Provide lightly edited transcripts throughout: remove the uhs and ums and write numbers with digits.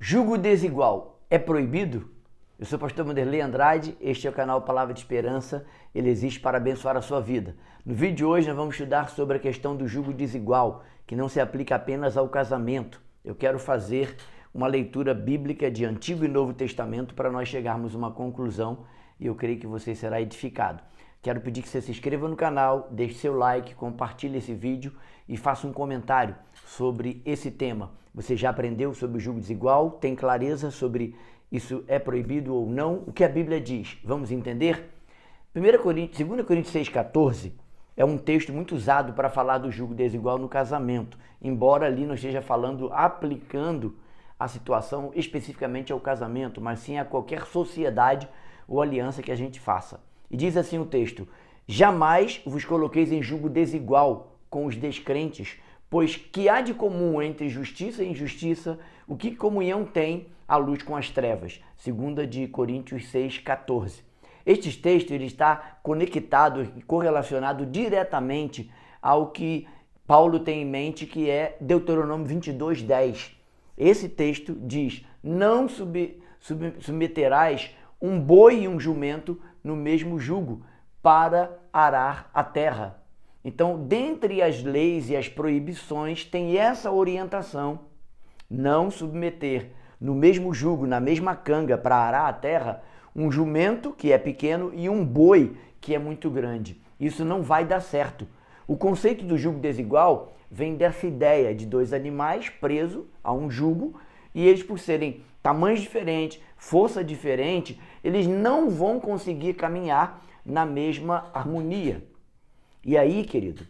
Jugo desigual é proibido? Eu sou o pastor Wanderley Andrade, este é o canal Palavra de Esperança, ele existe para abençoar a sua vida. No vídeo de hoje nós vamos estudar sobre a questão do jugo desigual, que não se aplica apenas ao casamento. Eu quero fazer uma leitura bíblica de Antigo e Novo Testamento para nós chegarmos a uma conclusão e eu creio que você será edificado. Quero pedir que você se inscreva no canal, deixe seu like, compartilhe esse vídeo e faça um comentário sobre esse tema. Você já aprendeu sobre o jugo desigual? Tem clareza sobre isso é proibido ou não? O que a Bíblia diz? Vamos entender? 2 Coríntios 6,14 é um texto muito usado para falar do jugo desigual no casamento, embora ali não esteja falando, aplicando a situação especificamente ao casamento, mas sim a qualquer sociedade ou aliança que a gente faça. E diz assim o texto: jamais vos coloqueis em jugo desigual com os descrentes, pois que há de comum entre justiça e injustiça? O que comunhão tem a luz com as trevas? 2 Coríntios 6,14. Este texto ele está conectado e correlacionado diretamente ao que Paulo tem em mente, que é Deuteronômio 22:10. Esse texto diz: não submeterás um boi e um jumento no mesmo jugo para arar a terra. Então, dentre as leis e as proibições, tem essa orientação: não submeter no mesmo jugo, na mesma canga para arar a terra, um jumento que é pequeno e um boi que é muito grande. Isso não vai dar certo. O conceito do jugo desigual vem dessa ideia de dois animais presos a um jugo e eles, por serem tamanhos diferentes, força diferente, eles não vão conseguir caminhar na mesma harmonia. E aí, querido,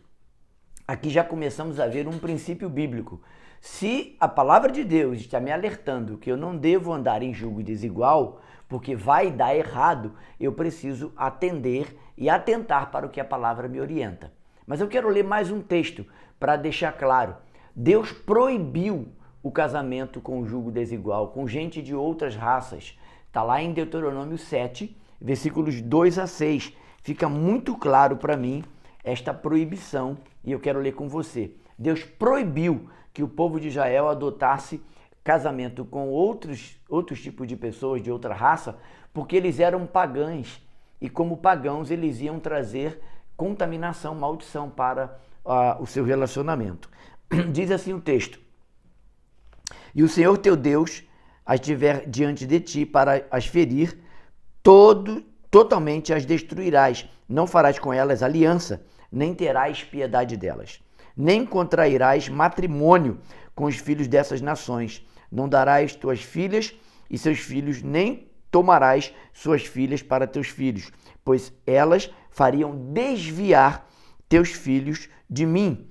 aqui já começamos a ver um princípio bíblico. Se a palavra de Deus está me alertando que eu não devo andar em jugo desigual, porque vai dar errado, eu preciso atender e atentar para o que a palavra me orienta. Mas eu quero ler mais um texto para deixar claro. Deus proibiu o casamento com jugo desigual, com gente de outras raças. Está lá em Deuteronômio 7, versículos 2 a 6. Fica muito claro para mim esta proibição e eu quero ler com você. Deus proibiu que o povo de Israel adotasse casamento com outros tipos de pessoas de outra raça, porque eles eram pagãos e como pagãos eles iam trazer contaminação, maldição para o seu relacionamento. Diz assim o texto: e o Senhor teu Deus as tiver diante de ti para as ferir, totalmente as destruirás. Não farás com elas aliança, nem terás piedade delas. Nem contrairás matrimônio com os filhos dessas nações. Não darás tuas filhas e seus filhos, nem tomarás suas filhas para teus filhos, pois elas fariam desviar teus filhos de mim,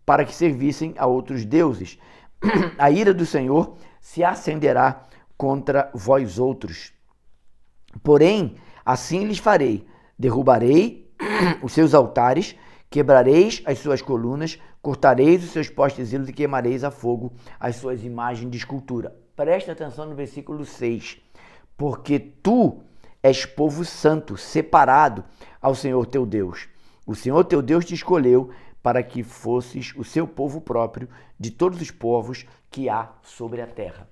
para que servissem a outros deuses. A ira do Senhor se acenderá contra vós outros. Porém, assim lhes farei: derrubarei os seus altares, quebrareis as suas colunas, cortareis os seus postes ídolos e queimareis a fogo as suas imagens de escultura. Presta atenção no versículo 6. Porque tu és povo santo, separado ao Senhor teu Deus. O Senhor teu Deus te escolheu para que fosses o seu povo próprio de todos os povos que há sobre a terra.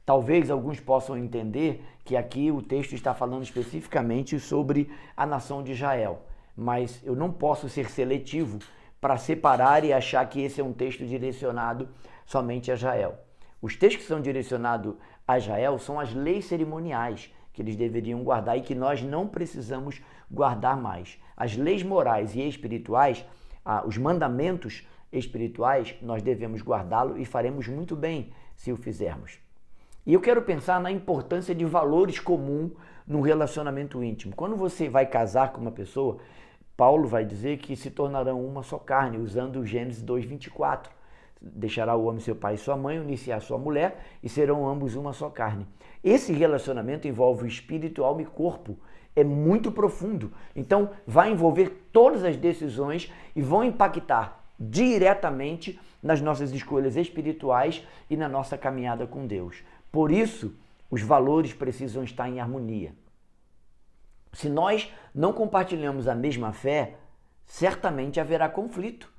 Talvez alguns possam entender que aqui o texto está falando especificamente sobre a nação de Israel, mas eu não posso ser seletivo para separar e achar que esse é um texto direcionado somente a Israel. Os textos que são direcionados a Israel são as leis cerimoniais que eles deveriam guardar e que nós não precisamos guardar mais. As leis morais e espirituais, os mandamentos espirituais, nós devemos guardá-lo e faremos muito bem se o fizermos. E eu quero pensar na importância de valores comuns no relacionamento íntimo. Quando você vai casar com uma pessoa, Paulo vai dizer que se tornarão uma só carne, usando Gênesis 2:24. Deixará o homem seu pai e sua mãe, unir-se à sua mulher e serão ambos uma só carne. Esse relacionamento envolve o espírito, alma e corpo. É muito profundo. Então, vai envolver todas as decisões e vão impactar diretamente nas nossas escolhas espirituais e na nossa caminhada com Deus. Por isso, os valores precisam estar em harmonia. Se nós não compartilhamos a mesma fé, certamente haverá conflito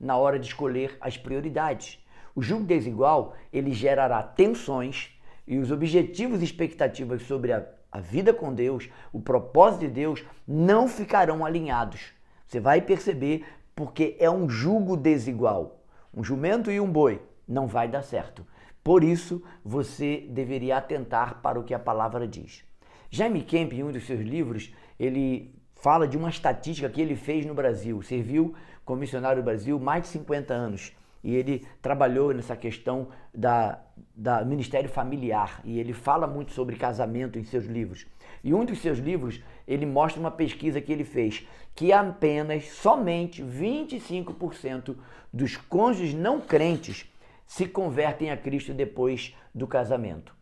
na hora de escolher as prioridades. O jugo desigual, ele gerará tensões e os objetivos e expectativas sobre a vida com Deus, o propósito de Deus, não ficarão alinhados. Você vai perceber porque é um jugo desigual. Um jumento e um boi não vai dar certo. Por isso, você deveria atentar para o que a palavra diz. Jaime Kemp, em um dos seus livros, ele fala de uma estatística que ele fez no Brasil. Serviu como missionário no Brasil mais de 50 anos. E ele trabalhou nessa questão da ministério familiar. E ele fala muito sobre casamento em seus livros. E um dos seus livros, ele mostra uma pesquisa que ele fez, que somente 25% dos cônjuges não crentes se convertem a Cristo depois do casamento.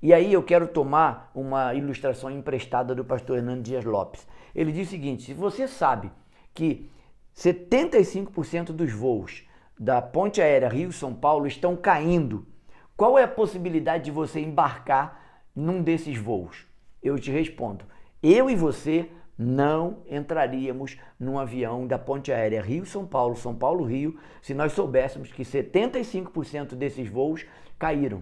E aí eu quero tomar uma ilustração emprestada do pastor Hernando Dias Lopes. Ele diz o seguinte: se você sabe que 75% dos voos da ponte aérea Rio-São Paulo estão caindo, qual é a possibilidade de você embarcar num desses voos? Eu te respondo, eu e você não entraríamos num avião da ponte aérea Rio-São Paulo-Rio, se nós soubéssemos que 75% desses voos caíram.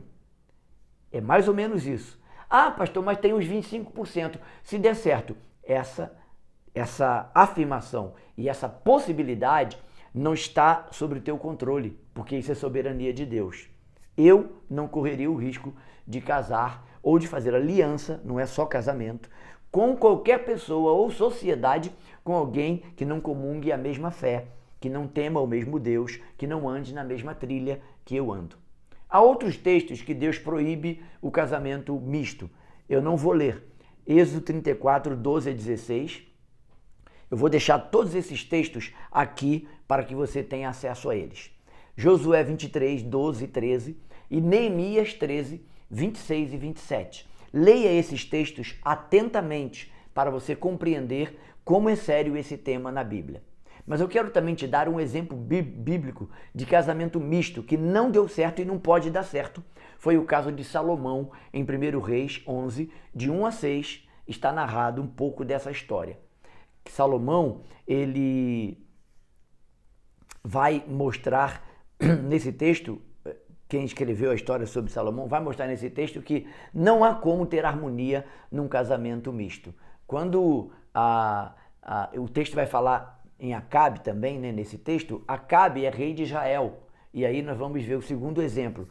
É mais ou menos isso. Ah, pastor, mas tem os 25%. Se der certo, essa afirmação e essa possibilidade não está sobre o teu controle, porque isso é soberania de Deus. Eu não correria o risco de casar ou de fazer aliança, não é só casamento, com qualquer pessoa ou sociedade com alguém que não comungue a mesma fé, que não tema o mesmo Deus, que não ande na mesma trilha que eu ando. Há outros textos que Deus proíbe o casamento misto. Eu não vou ler. Êxodo 34, 12 a 16. Eu vou deixar todos esses textos aqui para que você tenha acesso a eles. Josué 23, 12 e 13 e Neemias 13, 26 e 27. Leia esses textos atentamente para você compreender como é sério esse tema na Bíblia. Mas eu quero também te dar um exemplo bíblico de casamento misto que não deu certo e não pode dar certo. Foi o caso de Salomão em 1 Reis 11, de 1 a 6, está narrado um pouco dessa história. Salomão, ele vai mostrar nesse texto, quem escreveu a história sobre Salomão vai mostrar nesse texto que não há como ter harmonia num casamento misto. Quando o texto vai falar em Acabe também, né, nesse texto, Acabe é rei de Israel. E aí nós vamos ver o segundo exemplo.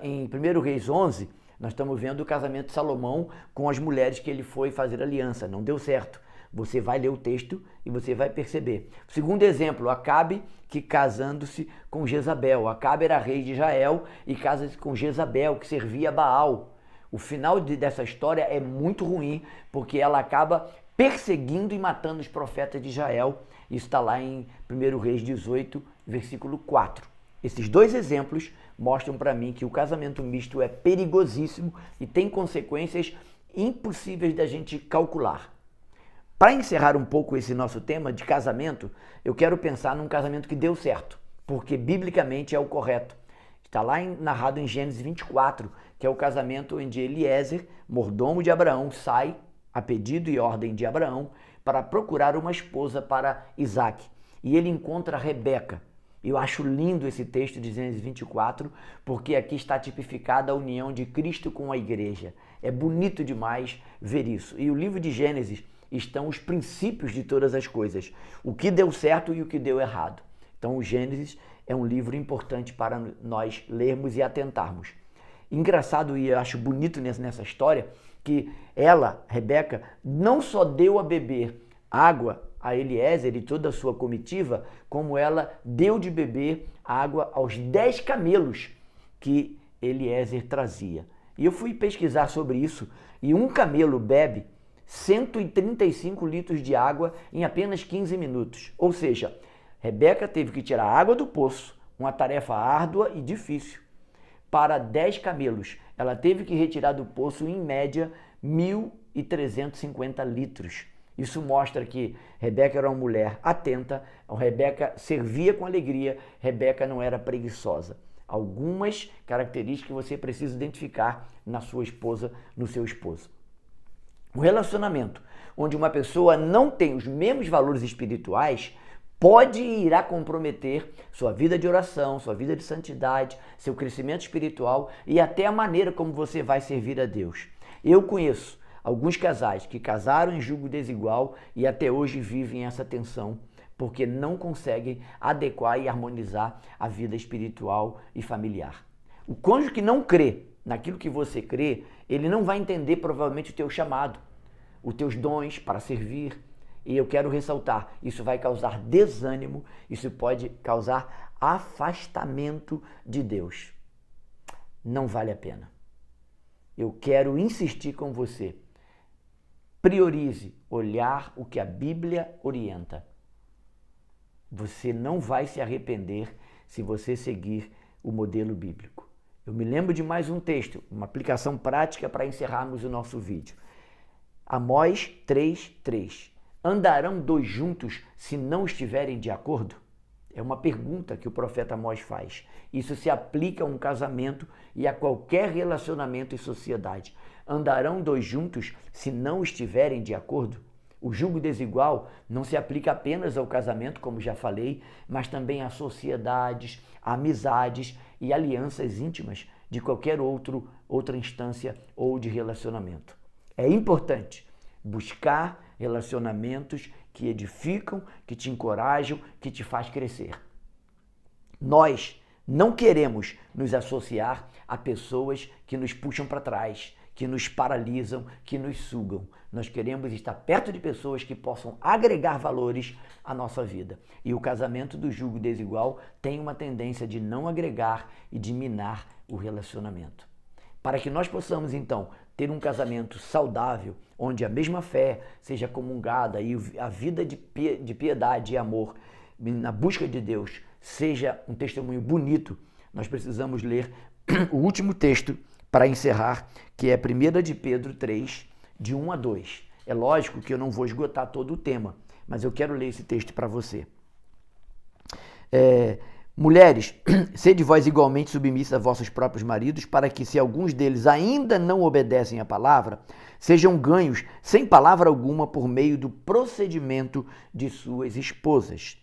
Em 1 Reis 11, nós estamos vendo o casamento de Salomão com as mulheres que ele foi fazer aliança. Não deu certo. Você vai ler o texto e você vai perceber. Segundo exemplo, Acabe que casando-se com Jezabel. Acabe era rei de Israel e casa-se com Jezabel, que servia a Baal. O final dessa história é muito ruim, porque ela acaba perseguindo e matando os profetas de Israel. Isso está lá em 1 Reis 18, versículo 4. Esses dois exemplos mostram para mim que o casamento misto é perigosíssimo e tem consequências impossíveis da gente calcular. Para encerrar um pouco esse nosso tema de casamento, eu quero pensar num casamento que deu certo, porque biblicamente é o correto. Está lá narrado em Gênesis 24, que é o casamento onde Eliezer, mordomo de Abraão, sai, a pedido e ordem de Abraão, para procurar uma esposa para Isaque. E ele encontra Rebeca. Eu acho lindo esse texto de Gênesis 24, porque aqui está tipificada a união de Cristo com a igreja. É bonito demais ver isso. E o livro de Gênesis estão os princípios de todas as coisas, o que deu certo e o que deu errado. Então o Gênesis é um livro importante para nós lermos e atentarmos. Engraçado e eu acho bonito nessa história que ela, Rebeca, não só deu a beber água a Eliezer e toda a sua comitiva, como ela deu de beber água aos 10 camelos que Eliezer trazia. E eu fui pesquisar sobre isso e um camelo bebe 135 litros de água em apenas 15 minutos. Ou seja, Rebeca teve que tirar água do poço, uma tarefa árdua e difícil. Para 10 camelos, ela teve que retirar do poço, em média, 1.350 litros. Isso mostra que Rebeca era uma mulher atenta, Rebeca servia com alegria, Rebeca não era preguiçosa. Algumas características que você precisa identificar na sua esposa, no seu esposo. Um relacionamento onde uma pessoa não tem os mesmos valores espirituais pode e irá comprometer sua vida de oração, sua vida de santidade, seu crescimento espiritual e até a maneira como você vai servir a Deus. Eu conheço alguns casais que casaram em julgo desigual e até hoje vivem essa tensão, porque não conseguem adequar e harmonizar a vida espiritual e familiar. O cônjuge que não crê naquilo que você crê, ele não vai entender provavelmente o teu chamado, os teus dons para servir. E eu quero ressaltar, isso vai causar desânimo, isso pode causar afastamento de Deus. Não vale a pena. Eu quero insistir com você. Priorize olhar o que a Bíblia orienta. Você não vai se arrepender se você seguir o modelo bíblico. Eu me lembro de mais um texto, uma aplicação prática para encerrarmos o nosso vídeo. Amós 3:3. Andarão dois juntos se não estiverem de acordo? É uma pergunta que o profeta Amós faz. Isso se aplica a um casamento e a qualquer relacionamento em sociedade. Andarão dois juntos se não estiverem de acordo? O julgo desigual não se aplica apenas ao casamento, como já falei, mas também a sociedades, a amizades e alianças íntimas de qualquer outra instância ou de relacionamento. É importante buscar relacionamentos que edificam, que te encorajam, que te faz crescer. Nós não queremos nos associar a pessoas que nos puxam para trás, que nos paralisam, que nos sugam. Nós queremos estar perto de pessoas que possam agregar valores à nossa vida. E o casamento do julgo desigual tem uma tendência de não agregar e de minar o relacionamento. Para que nós possamos, então, ter um casamento saudável, onde a mesma fé seja comungada e a vida de piedade e amor na busca de Deus seja um testemunho bonito, nós precisamos ler o último texto para encerrar, que é 1 de Pedro 3, de 1 a 2. É lógico que eu não vou esgotar todo o tema, mas eu quero ler esse texto para você. Mulheres, sede vós igualmente submissas a vossos próprios maridos, para que, se alguns deles ainda não obedecem à palavra, sejam ganhos sem palavra alguma por meio do procedimento de suas esposas.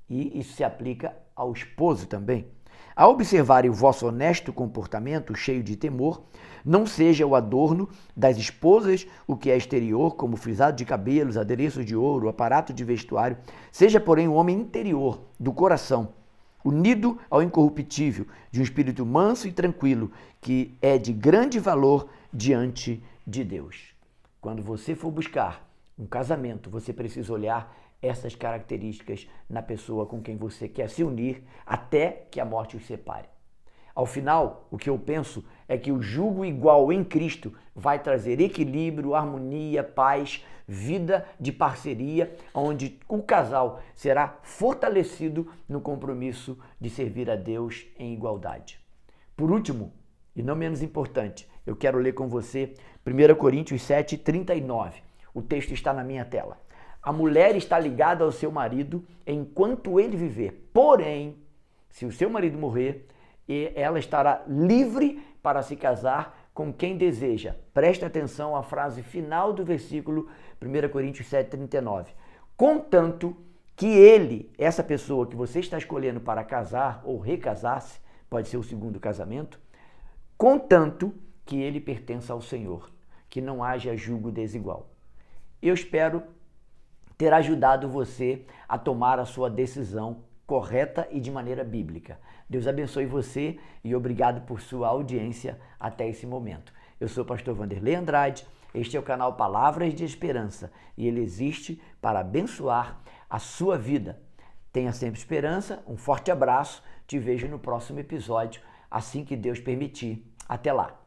E isso se aplica ao esposo também. Ao observarem o vosso honesto comportamento, cheio de temor, não seja o adorno das esposas o que é exterior, como frisado de cabelos, adereços de ouro, aparato de vestuário, seja, porém, o homem interior, do coração, unido ao incorruptível, de um espírito manso e tranquilo, que é de grande valor diante de Deus. Quando você for buscar um casamento, você precisa olhar essas características na pessoa com quem você quer se unir até que a morte os separe. Ao final, o que eu penso é que o jugo igual em Cristo vai trazer equilíbrio, harmonia, paz, vida de parceria, onde o casal será fortalecido no compromisso de servir a Deus em igualdade. Por último, e não menos importante, eu quero ler com você 1 Coríntios 7:39. O texto está na minha tela. A mulher está ligada ao seu marido enquanto ele viver. Porém, se o seu marido morrer, ela estará livre para se casar com quem deseja. Preste atenção à frase final do versículo 1 Coríntios 7:39. Contanto que ele, essa pessoa que você está escolhendo para casar ou recasar-se, pode ser o segundo casamento, contanto que ele pertença ao Senhor, que não haja julgo desigual. Eu espero ter ajudado você a tomar a sua decisão correta e de maneira bíblica. Deus abençoe você e obrigado por sua audiência até esse momento. Eu sou o pastor Vanderlei Andrade, este é o canal Palavras de Esperança e ele existe para abençoar a sua vida. Tenha sempre esperança, um forte abraço, te vejo no próximo episódio, assim que Deus permitir. Até lá!